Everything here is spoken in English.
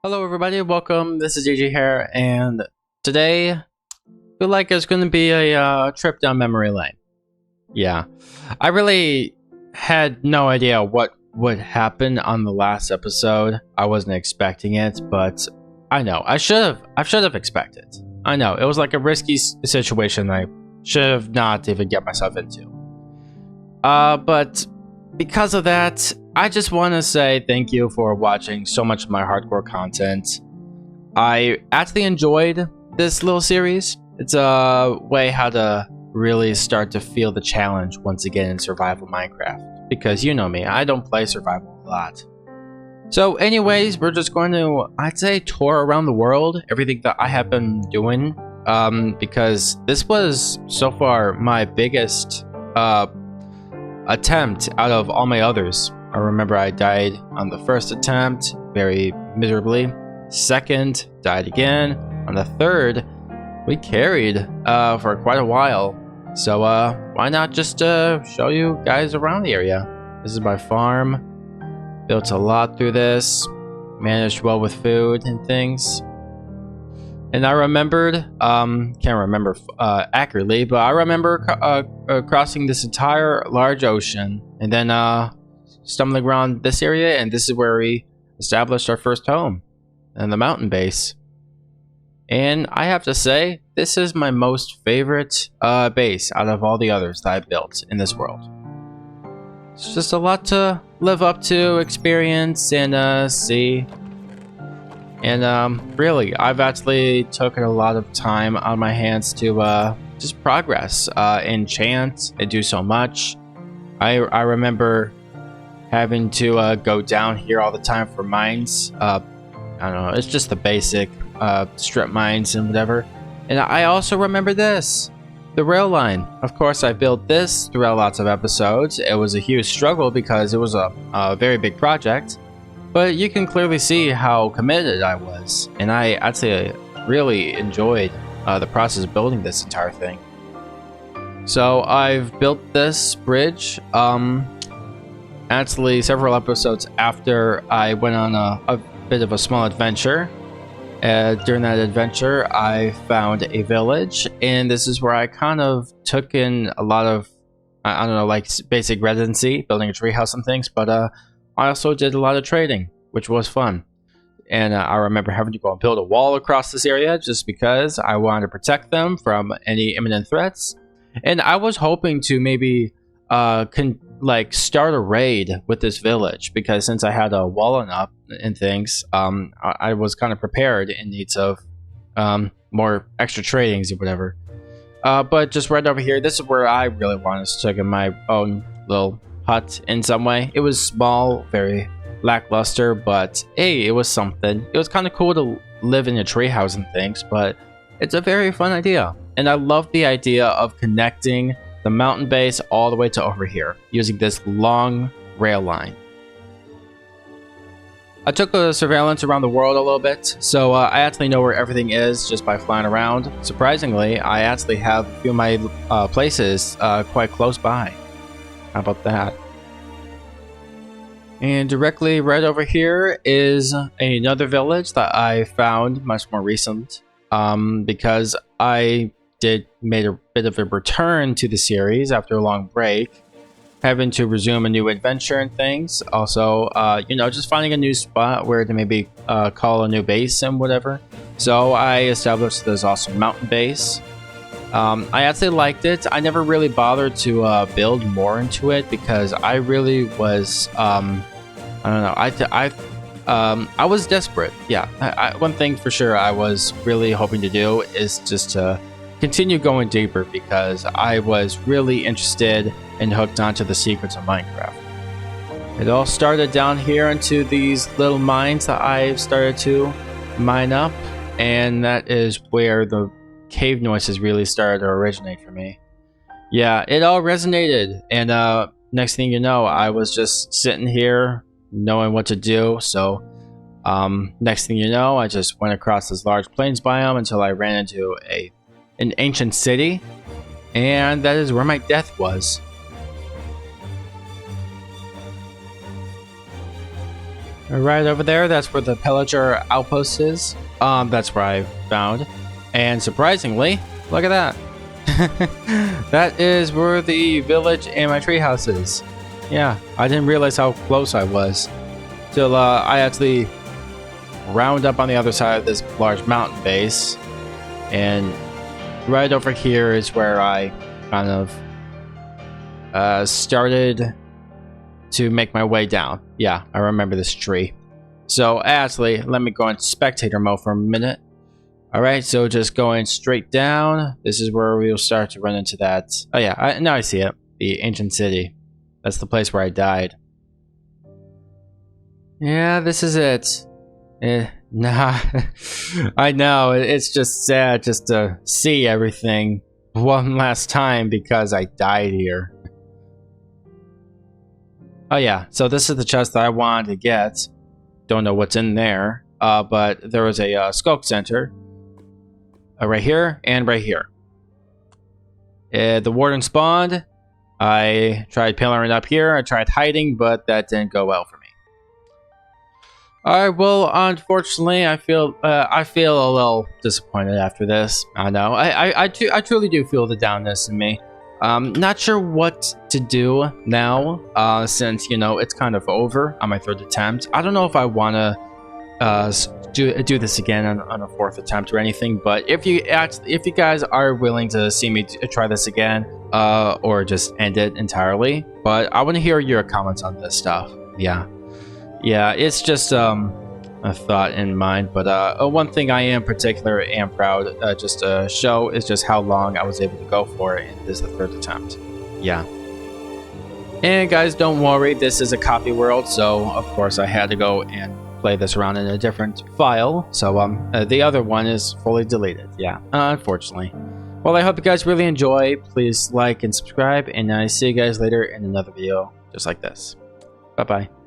Hello everybody, welcome. This is JJ here, and today I feel like it's going to be a trip down memory lane. Yeah, I really had no idea what would happen on the last episode. I wasn't expecting it, but I know I should have expected. I know it was like a risky situation I should have not even get myself into. But because of that, I just want to say thank you for watching so much of my hardcore content. I actually enjoyed this little series. It's a way how to really start to feel the challenge once again in survival Minecraft. Because you know me, I don't play survival a lot. So anyways, we're just going to, I'd say, tour around the world, everything that I have been doing. Because this was so far my biggest attempt out of all my others. I remember I died on the first attempt very miserably. Second, died again. On the third, we carried for quite a while. So why not just show you guys around the area? This is my farm. Built a lot through this. Managed well with food and things. And I remembered, can't remember accurately, but I remember crossing this entire large ocean and then stumbling around this area, and this is where we established our first home, and the mountain base. And I have to say, this is my most favorite base out of all the others that I built in this world. It's just a lot to live up to, experience, and see. And really, I've actually taken a lot of time on my hands to just progress, enchant, and do so much. I remember having to go down here all the time for mines. I don't know, it's just the basic strip mines and whatever. And I also remember this, the rail line. Of course, I built this throughout lots of episodes. It was a huge struggle because it was a very big project. But you can clearly see how committed I was, and I actually really enjoyed the process of building this entire thing. So I've built this bridge actually several episodes after I went on a bit of a small adventure. During that adventure, I found a village, and this is where I kind of took in a lot of, I don't know, like basic residency, building a treehouse and things, but I also did a lot of trading, which was fun. And I remember having to go and build a wall across this area just because I wanted to protect them from any imminent threats. And I was hoping to maybe start a raid with this village, because since I had a wall up and things, I was kind of prepared in needs of more extra tradings or whatever. But just right over here, this is where I really wanted to take in my own little hut in some way. It was small, very lackluster, but hey, it was something. It was kind of cool to live in a treehouse and things, but it's a very fun idea. And I love the idea of connecting the mountain base all the way to over here using this long rail line. I took a surveillance around the world a little bit, so I actually know where everything is just by flying around. Surprisingly, I actually have a few of my places quite close by. How about that? And directly right over here is another village that I found much more recent, because I made a bit of a return to the series after a long break, having to resume a new adventure and things. Also, you know, just finding a new spot where to maybe call a new base and whatever. So I established this awesome mountain base. I actually liked it. I never really bothered to build more into it because I really was, I don't know, I was desperate. Yeah, one thing for sure I was really hoping to do is just to continue going deeper, because I was really interested and hooked onto the secrets of Minecraft. It all started down here into these little mines that I've started to mine up, and that is where the cave noises really started to originate for me. Yeah, it all resonated, and next thing you know, I was just sitting here knowing what to do. So next thing you know, I just went across this large plains biome until I ran into an ancient city, and that is where my death was. Right over there, that's where the pillager outpost is. That's where I found. And surprisingly, look at that. That is where the village and my treehouse is. Yeah, I didn't realize how close I was till I actually round up on the other side of this large mountain base. And right over here is where I kind of started to make my way down. Yeah, I remember this tree. So actually, let me go in spectator mode for a minute. Alright, so just going straight down. This is where we'll start to run into that. Oh yeah, now I see it. The ancient city. That's the place where I died. Yeah, this is it. Nah, I know, it's just sad just to see everything one last time because I died here. Oh yeah, so this is the chest that I wanted to get. Don't know what's in there, but there was a Skulk Center. Right here and right here. The warden spawned. I tried pillaring up here. I tried hiding, but that didn't go well for me. Alright, well, unfortunately, I feel a little disappointed after this. I know. I truly do feel the downness in me. Not sure what to do now, since, you know, it's kind of over on my third attempt. I don't know if I want to do this again on a fourth attempt or anything, but if you guys are willing to see me try this again, or just end it entirely, but I want to hear your comments on this stuff. Yeah, it's just a thought in mind, but one thing I am particular and proud just to show is just how long I was able to go for it, and this is the third attempt. Yeah. And guys, don't worry, this is a copy world, so of course I had to go and play this around in a different file, so the other one is fully deleted. Yeah, unfortunately. Well, I hope you guys really enjoy. Please like and subscribe, and I see you guys later in another video just like this. Bye bye.